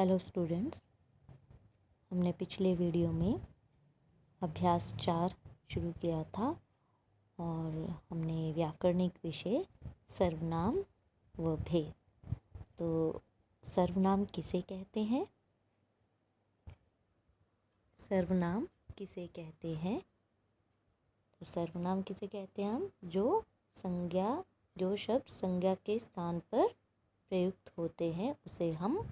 Hello students, हमने पिछले video में अभ्यास 4 शुरू किया था और हमने व्याकरणिक विषय सर्वनाम व भेद। तो सर्वनाम किसे कहते हैं? सर्वनाम किसे कहते हैं? तो सर्वनाम किसे कहते हैं हम? जो शब्द संज्ञा के स्थान पर प्रयुक्त होते हैं उसे हम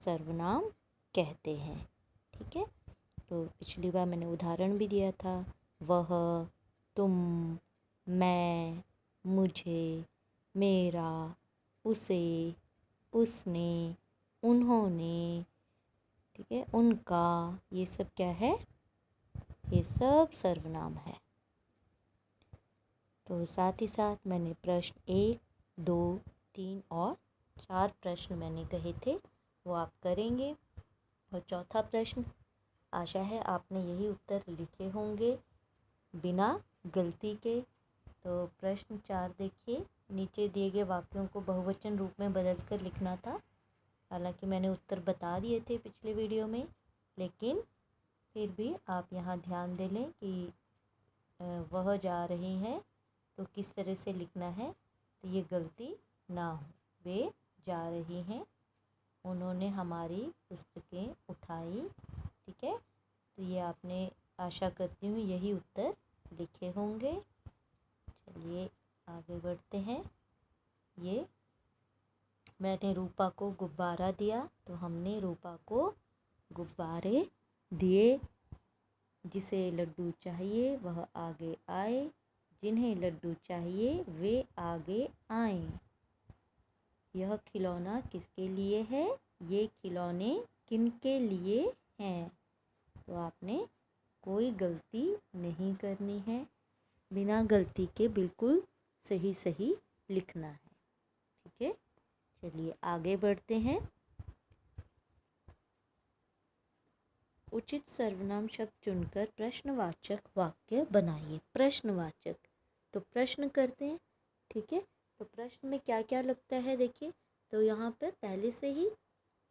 सर्वनाम कहते हैं। ठीक है, तो पिछली बार मैंने उदाहरण भी दिया था। वह, तुम, मैं, मुझे, मेरा, उसे, उसने, उन्होंने, ठीक है, उनका, ये सब क्या है? ये सब सर्वनाम है। तो साथ ही साथ मैंने प्रश्न 1, 2, 3 और 4 प्रश्न मैंने कहे थे, वो आप करेंगे। और चौथा प्रश्न, आशा है आपने यही उत्तर लिखे होंगे बिना गलती के। तो प्रश्न 4 देखिए, नीचे दिए गए वाक्यों को बहुवचन रूप में बदलकर लिखना था। हालांकि मैंने उत्तर बता दिए थे पिछले वीडियो में, लेकिन फिर भी आप यहाँ ध्यान दे लें कि वह जा रही हैं तो किस तरह से लिखना है, तो ये गलती ना हो। वे जा रही हैं, उन्होंने हमारी पुस्तकें उठाई। ठीक है, तो ये आपने, आशा करती हूँ, यही उत्तर लिखे होंगे। चलिए आगे बढ़ते हैं। ये मैंने रूपा को गुब्बारा दिया, तो हमने रूपा को गुब्बारे दिए। जिसे लड्डू चाहिए वह आगे आए, जिन्हें लड्डू चाहिए वे आगे आएं। यह खिलौना किसके लिए है? ये खिलौने किनके लिए हैं? तो आपने कोई गलती नहीं करनी है, बिना गलती के बिल्कुल सही सही लिखना है। ठीक है, चलिए आगे बढ़ते हैं। उचित सर्वनाम शब्द चुनकर प्रश्नवाचक वाक्य बनाइए। प्रश्नवाचक, तो प्रश्न करते हैं। ठीक है, तो प्रश्न में क्या क्या लगता है देखिए। तो यहाँ पर पहले से ही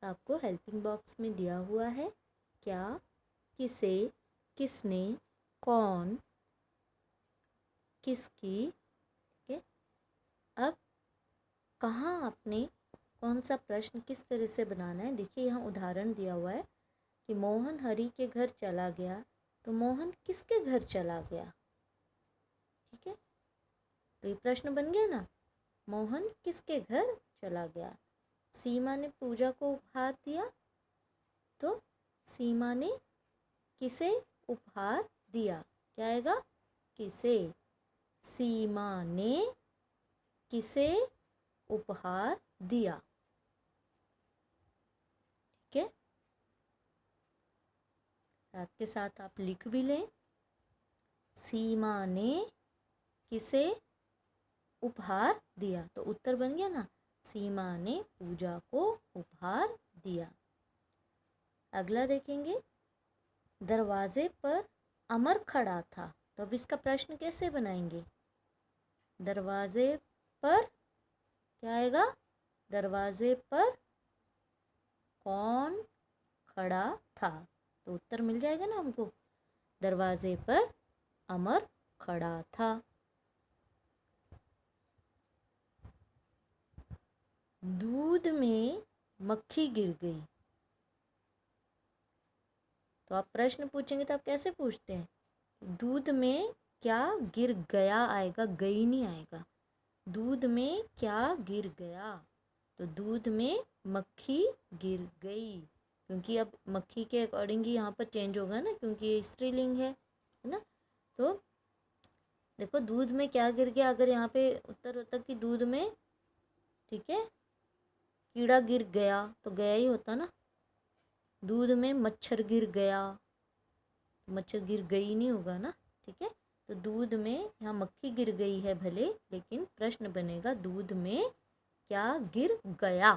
आपको हेल्पिंग बॉक्स में दिया हुआ है, क्या, किसे, किसने, कौन, किसकी। ठीक है, अब कहाँ आपने कौन सा प्रश्न किस तरह से बनाना है, देखिए यहाँ उदाहरण दिया हुआ है कि मोहन हरि के घर चला गया। तो मोहन किसके घर चला गया? ठीक है, तो ये प्रश्न बन गया ना, मोहन किसके घर चला गया। सीमा ने पूजा को उपहार दिया, तो सीमा ने किसे उपहार दिया? क्या आएगा? किसे। सीमा ने किसे उपहार दिया। ठीक है, साथ के साथ आप लिख भी लें, सीमा ने किसे उपहार दिया। तो उत्तर बन गया ना, सीमा ने पूजा को उपहार दिया। अगला देखेंगे, दरवाजे पर अमर खड़ा था। तो अब इसका प्रश्न कैसे बनाएंगे? दरवाजे पर क्या आएगा? दरवाजे पर कौन खड़ा था? तो उत्तर मिल जाएगा ना हमको, दरवाजे पर अमर खड़ा था। दूध में मक्खी गिर गई। तो आप प्रश्न पूछेंगे तो आप कैसे पूछते हैं? दूध में क्या गिर गया आएगा, गई नहीं आएगा। दूध में क्या गिर गया? तो दूध में मक्खी गिर गई, क्योंकि अब मक्खी के अकॉर्डिंग ही यहाँ पर चेंज होगा ना, क्योंकि ये स्त्रीलिंग है ना। तो देखो, दूध में क्या गिर गया, अगर यहाँ पे उत्तर होता कि दूध में, ठीक है, कीड़ा गिर गया, तो गया ही होता ना। दूध में मच्छर गिर गया, मच्छर गिर गई नहीं होगा ना। ठीक है, तो दूध में यहाँ मक्खी गिर गई है भले, लेकिन प्रश्न बनेगा दूध में क्या गिर गया।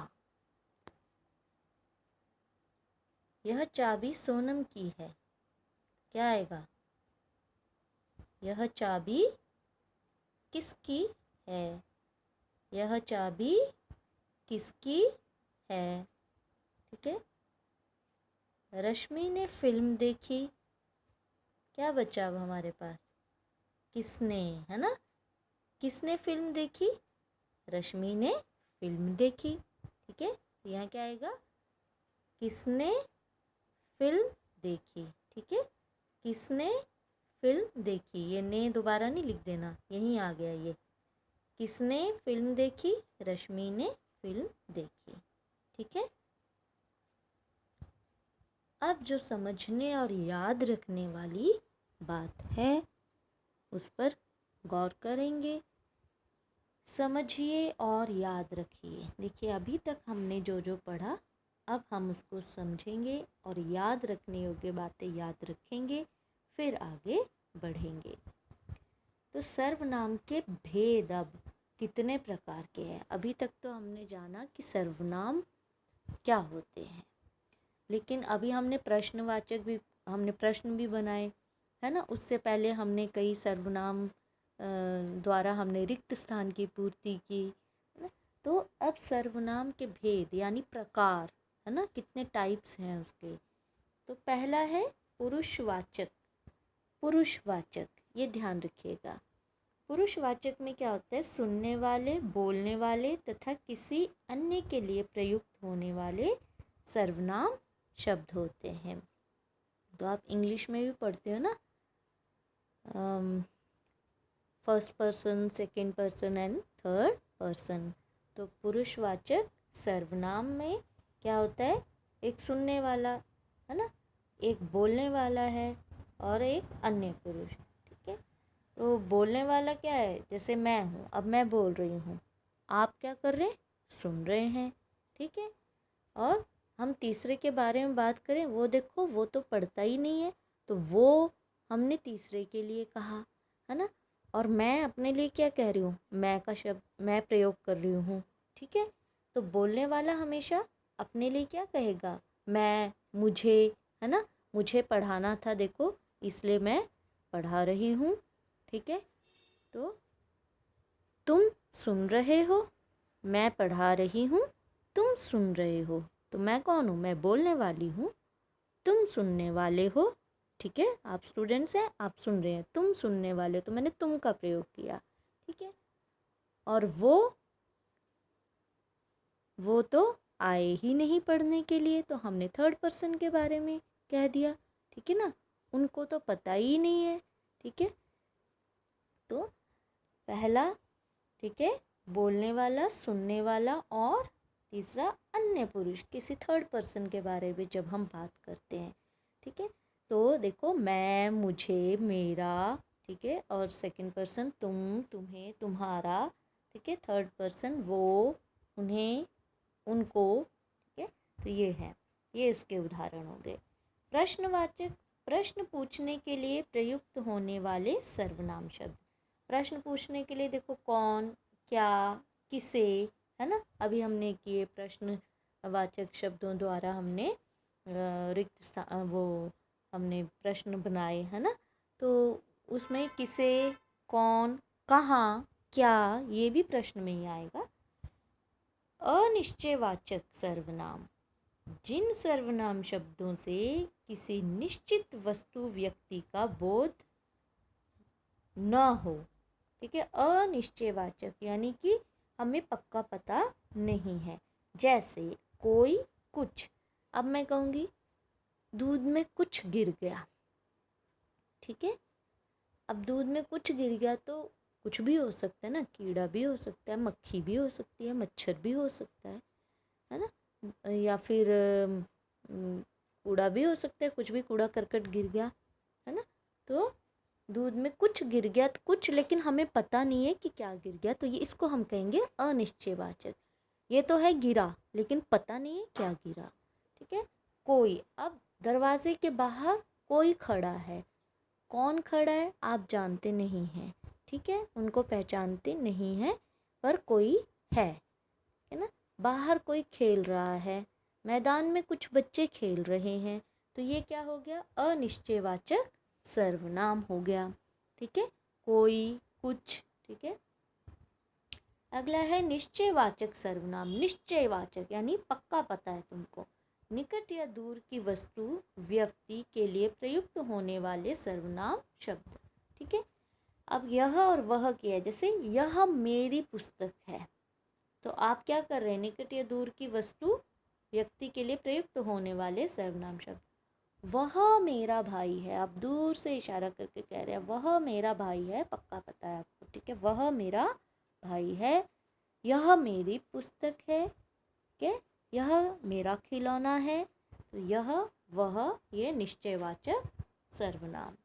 यह चाबी सोनम की है। क्या आएगा? यह चाबी किसकी है? यह चाबी किसकी है? ठीक है। रश्मि ने फिल्म देखी, क्या बचा अब हमारे पास, किसने, है ना। किसने फिल्म देखी, रश्मि ने फिल्म देखी, ठीक है। तो यहाँ क्या आएगा, किसने फिल्म देखी, ठीक है। किसने फिल्म देखी, ये ने दोबारा नहीं लिख देना, यहीं आ गया ये। किसने फिल्म देखी, रश्मि ने फिल्म देखी, ठीक है। अब जो समझने और याद रखने वाली बात है उस पर गौर करेंगे। समझिए और याद रखिए। देखिए अभी तक हमने जो जो पढ़ा, अब हम उसको समझेंगे और याद रखने योग्य बातें याद रखेंगे, फिर आगे बढ़ेंगे। तो सर्वनाम के भेद अब कितने प्रकार के हैं। अभी तक तो हमने जाना कि सर्वनाम क्या होते हैं, लेकिन अभी हमने प्रश्न भी बनाए, है ना। उससे पहले हमने कई सर्वनाम द्वारा हमने रिक्त स्थान की पूर्ति की, है ना। तो अब सर्वनाम के भेद यानी प्रकार, है ना, कितने टाइप्स हैं उसके। तो पहला है पुरुषवाचक। पुरुषवाचक, ये ध्यान रखिएगा। पुरुषवाचक में क्या होता है, सुनने वाले, बोलने वाले तथा किसी अन्य के लिए प्रयुक्त होने वाले सर्वनाम शब्द होते हैं। तो आप इंग्लिश में भी पढ़ते हो ना, first person, second person and third person. तो पुरुषवाचक सर्वनाम में क्या होता है, एक सुनने वाला, है ना, एक बोलने वाला है और एक अन्य पुरुष, ठीक है। तो बोलने वाला क्या है, जैसे मैं हूँ, अब मैं बोल रही हूँ, आप क्या कर रहे हैं, सुन रहे हैं, ठीक है। और हम तीसरे के बारे में बात करें, वो देखो वो तो पढ़ता ही नहीं है, तो वो हमने तीसरे के लिए कहा, है ना। और मैं अपने लिए क्या कह रही हूँ, मैं का शब्द मैं प्रयोग कर रही हूँ, ठीक है। तो बोलने वाला हमेशा अपने लिए क्या कहेगा, मैं, मुझे, है ना, मुझे पढ़ाना था देखो इसलिए मैं पढ़ा रही हूँ, ठीक है। तो तुम सुन रहे हो, मैं पढ़ा रही हूँ, तुम सुन रहे हो। तो मैं कौन हूँ, मैं बोलने वाली हूँ, तुम सुनने वाले हो, ठीक है। आप स्टूडेंट्स हैं, आप सुन रहे हैं, तुम सुनने वाले, तो मैंने तुम का प्रयोग किया, ठीक है। और वो तो आए ही नहीं पढ़ने के लिए, तो हमने थर्ड पर्सन के बारे में कह दिया, ठीक है ना। उनको तो पता ही नहीं है, ठीक है। तो पहला, ठीक है, बोलने वाला, सुनने वाला, और तीसरा अन्य पुरुष, किसी थर्ड पर्सन के बारे में जब हम बात करते हैं, ठीक है। तो देखो मैं, मुझे, मेरा, ठीक है, और सेकंड पर्सन तुम, तुम्हें, तुम्हारा, ठीक है। थर्ड पर्सन वो, उन्हें, उनको, ठीक है। तो ये है, ये इसके उदाहरण हो गए। प्रश्नवाचक, प्रश्न पूछने के लिए प्रयुक्त होने वाले सर्वनाम शब्द। प्रश्न पूछने के लिए देखो कौन, क्या, किसे, है ना। अभी हमने किए प्रश्नवाचक शब्दों द्वारा हमने रिक्त स्थान, वो हमने प्रश्न बनाए, है ना। तो उसमें किसे, कौन, कहाँ, क्या, ये भी प्रश्न में ही आएगा। अनिश्चयवाचक सर्वनाम, जिन सर्वनाम शब्दों से किसी निश्चित वस्तु, व्यक्ति का बोध न हो, ठीक है। अनिश्चयवाचक यानी कि हमें पक्का पता नहीं है। जैसे कोई, कुछ। अब मैं कहूँगी दूध में कुछ गिर गया, ठीक है। अब दूध में कुछ गिर गया तो कुछ भी हो सकता है ना, कीड़ा भी हो सकता है, मक्खी भी हो सकती है, मच्छर भी हो सकता है ना। या फिर कूड़ा भी हो सकता है, कुछ भी कूड़ा करकट गिर गया, है ना। तो दूध में कुछ गिर गया, तो कुछ, लेकिन हमें पता नहीं है कि क्या गिर गया, तो ये इसको हम कहेंगे अनिश्चयवाचक। ये तो है गिरा, लेकिन पता नहीं है क्या गिरा, ठीक है। कोई, अब दरवाजे के बाहर कोई खड़ा है, कौन खड़ा है आप जानते नहीं हैं, ठीक है, उनको पहचानते नहीं हैं, पर कोई है ना। बाहर कोई खेल रहा है, मैदान में कुछ बच्चे खेल रहे हैं, तो ये क्या हो गया, अनिश्चयवाचक सर्वनाम हो गया, ठीक है। कोई, कुछ, ठीक है। अगला है निश्चयवाचक सर्वनाम। निश्चयवाचक यानी पक्का पता है तुमको, निकट या दूर की वस्तु व्यक्ति के लिए प्रयुक्त होने वाले सर्वनाम शब्द। ठीक है, अब यह और वह क्या है, जैसे यह मेरी पुस्तक है, तो आप क्या कर रहे हैं, निकट या दूर की वस्तु व्यक्ति के लिए प्रयुक्त होने वाले सर्वनाम शब्द। वह मेरा भाई है, आप दूर से इशारा करके कह रहे हैं वह मेरा भाई है, पक्का पता है आपको। ठीक है, वह मेरा भाई है, यह मेरी पुस्तक है, ठीक है, यह मेरा खिलौना है। तो यह वह ये निश्चयवाचक सर्वनाम।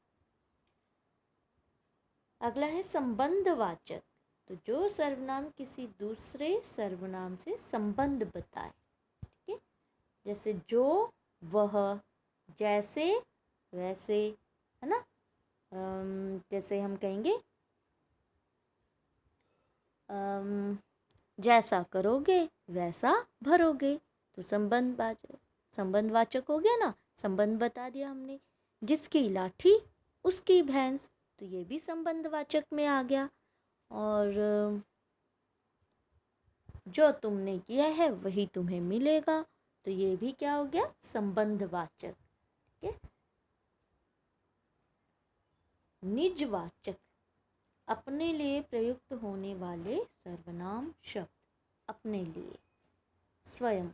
अगला है संबंधवाचक। तो जो सर्वनाम किसी दूसरे सर्वनाम से संबंध बताए। ठीक है, जैसे जो, वह, जैसे, वैसे, है ना। जैसे हम कहेंगे जैसा करोगे वैसा भरोगे, तो संबंधवाचक हो गया ना, संबंध बता दिया हमने। जिसकी लाठी उसकी भैंस, तो ये भी संबंधवाचक में आ गया। और जो तुमने किया है वही तुम्हें मिलेगा, तो ये भी क्या हो गया, संबंधवाचक। ठीक है, निजवाचक, अपने लिए प्रयुक्त होने वाले सर्वनाम शब्द। अपने लिए, स्वयं,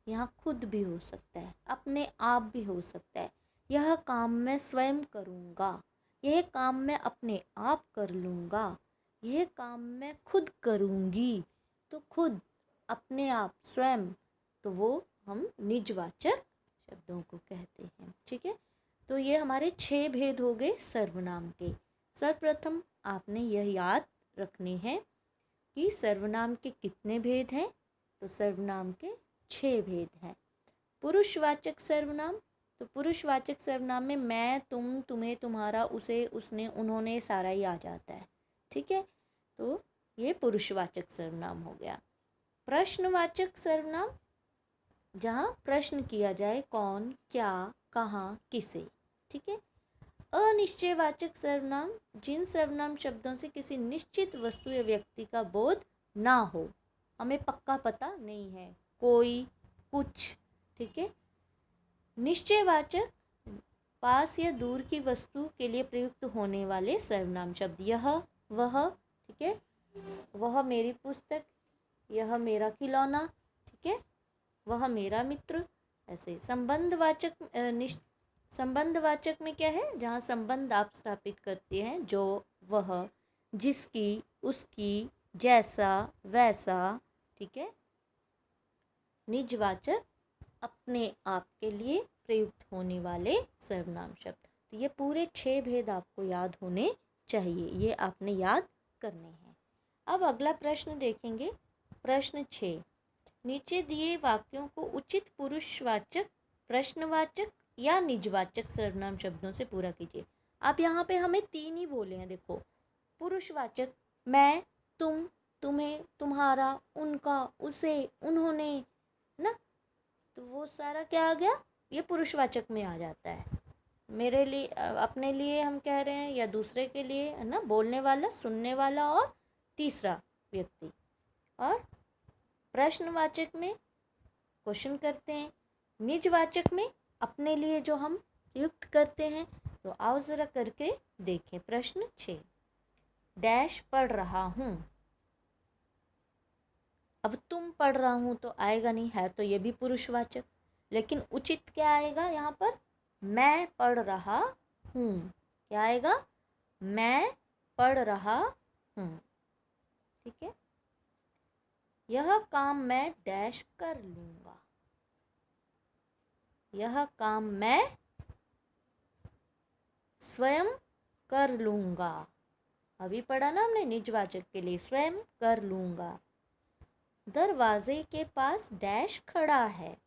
यहाँ खुद भी हो सकता है, अपने आप भी हो सकता है। यह काम मैं स्वयं करूँगा, यह काम मैं अपने आप कर लूँगा, यह काम मैं खुद करूँगी। तो खुद, अपने आप, स्वयं, तो वो हम निजवाचक शब्दों को कहते हैं। ठीक है, तो ये हमारे 6 भेद हो गए सर्वनाम के। सर्वप्रथम आपने यह याद रखने हैं कि सर्वनाम के कितने भेद हैं, तो सर्वनाम के 6 भेद हैं। पुरुषवाचक सर्वनाम, तो पुरुषवाचक सर्वनाम में मैं, तुम, तुम्हें, तुम्हारा, उसे, उसने, उन्होंने सारा ही आ जाता है। ठीक है, तो ये पुरुषवाचक सर्वनाम हो गया। प्रश्नवाचक सर्वनाम, जहाँ प्रश्न किया जाए कौन, क्या, कहाँ, किसे। ठीक है। अनिश्चयवाचक सर्वनाम, जिन सर्वनाम शब्दों से किसी निश्चित वस्तु या व्यक्ति का बोध ना हो, हमें पक्का पता नहीं है, कोई, कुछ। ठीक है। निश्चयवाचक, पास या दूर की वस्तु के लिए प्रयुक्त होने वाले सर्वनाम शब्द। यह, वह, ठीक है, वह मेरी पुस्तक, यह मेरा खिलौना, ठीक है, वह मेरा मित्र। ऐसे संबंधवाचक, संबंधवाचक में क्या है, जहाँ संबंध आप स्थापित करते हैं, जो, वह, जिसकी, उसकी, जैसा, वैसा। ठीक है। निजवाचक, अपने आप के लिए प्रयुक्त होने वाले सर्वनाम शब्द। तो ये पूरे 6 भेद आपको याद होने चाहिए, ये आपने याद करने हैं। अब अगला प्रश्न देखेंगे, प्रश्न 6। नीचे दिए वाक्यों को उचित पुरुषवाचक, प्रश्नवाचक या निजवाचक सर्वनाम शब्दों से पूरा कीजिए। आप यहाँ पे हमें 3 ही बोले हैं, देखो। पुरुषवाचक, मैं, तुम, तुम्हें, तुम्हारा, उनका, उसे, उन्होंने, ना। तो वो सारा क्या आ गया, ये पुरुषवाचक में आ जाता है। मेरे लिए, अपने लिए हम कह रहे हैं या दूसरे के लिए, है ना, बोलने वाला, सुनने वाला और तीसरा व्यक्ति। और प्रश्नवाचक में क्वेश्चन करते हैं, निजवाचक में अपने लिए जो हम युक्त करते हैं। तो आओ ज़रा करके देखें। प्रश्न 6, डैश पढ़ रहा हूँ। अब तुम पढ़ रहा हूँ तो आएगा नहीं, है तो ये भी पुरुषवाचक, लेकिन उचित क्या आएगा यहाँ पर, मैं पढ़ रहा हूँ। क्या आएगा, मैं पढ़ रहा हूँ। ठीक है। यह काम मैं डैश कर लूँगा, यह काम मैं स्वयं कर लूँगा। अभी पढ़ा ना हमने, निजवाचक के लिए स्वयं कर लूँगा। दरवाजे के पास डैश खड़ा है,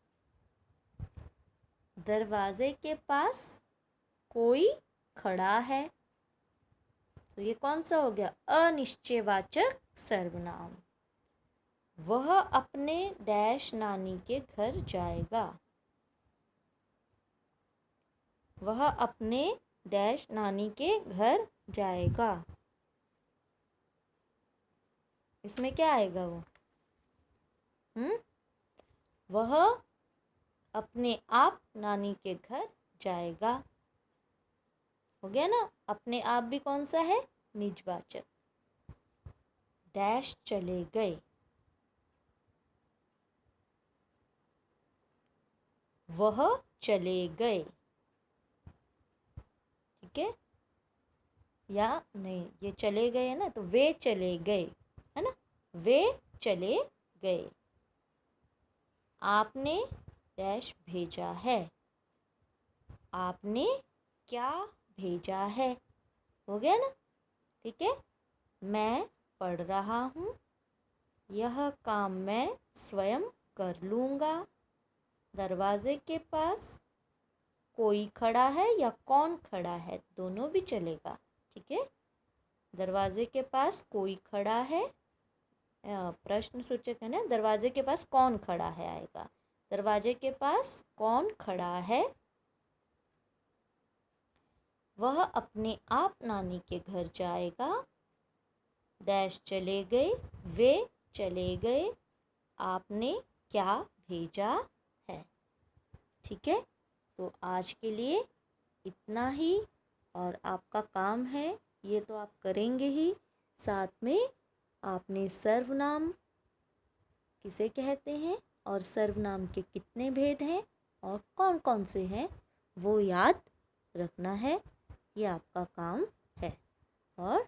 दरवाजे के पास कोई खड़ा है। तो ये कौन सा हो गया, अनिश्चयवाचक सर्वनाम। वह अपने डैश नानी के घर जाएगा, वह अपने डैश नानी के घर जाएगा। इसमें क्या आएगा वो, वह अपने आप नानी के घर जाएगा। हो गया ना। अपने आप भी कौन सा है? निजवाचक। डैश चले गए, वह चले गए। ठीक है, या नहीं, ये चले गए है ना, तो वे चले गए, है ना, वे चले गए। आपने डैश भेजा है, आपने क्या भेजा है। हो गया ना। ठीक है, मैं पढ़ रहा हूँ, यह काम मैं स्वयं कर लूँगा। दरवाजे के पास कोई खड़ा है या कौन खड़ा है, दोनों भी चलेगा। ठीक है, दरवाजे के पास कोई खड़ा है, प्रश्न सूचक है ना, दरवाजे के पास कौन खड़ा है आएगा। दरवाजे के पास कौन खड़ा है, वह अपने आप नानी के घर जाएगा। डैश चले गए, वे चले गए, आपने क्या भेजा है। ठीक है, तो आज के लिए इतना ही। और आपका काम है, ये तो आप करेंगे ही, साथ में आपने सर्वनाम किसे कहते हैं और सर्वनाम के कितने भेद हैं और कौन कौन से हैं वो याद रखना है। ये आपका काम है और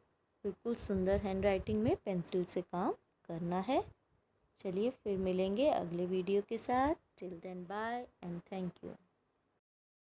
बिल्कुल सुंदर हैंडराइटिंग में पेंसिल से काम करना है। चलिए फिर मिलेंगे अगले वीडियो के साथ। Till then bye and thank you.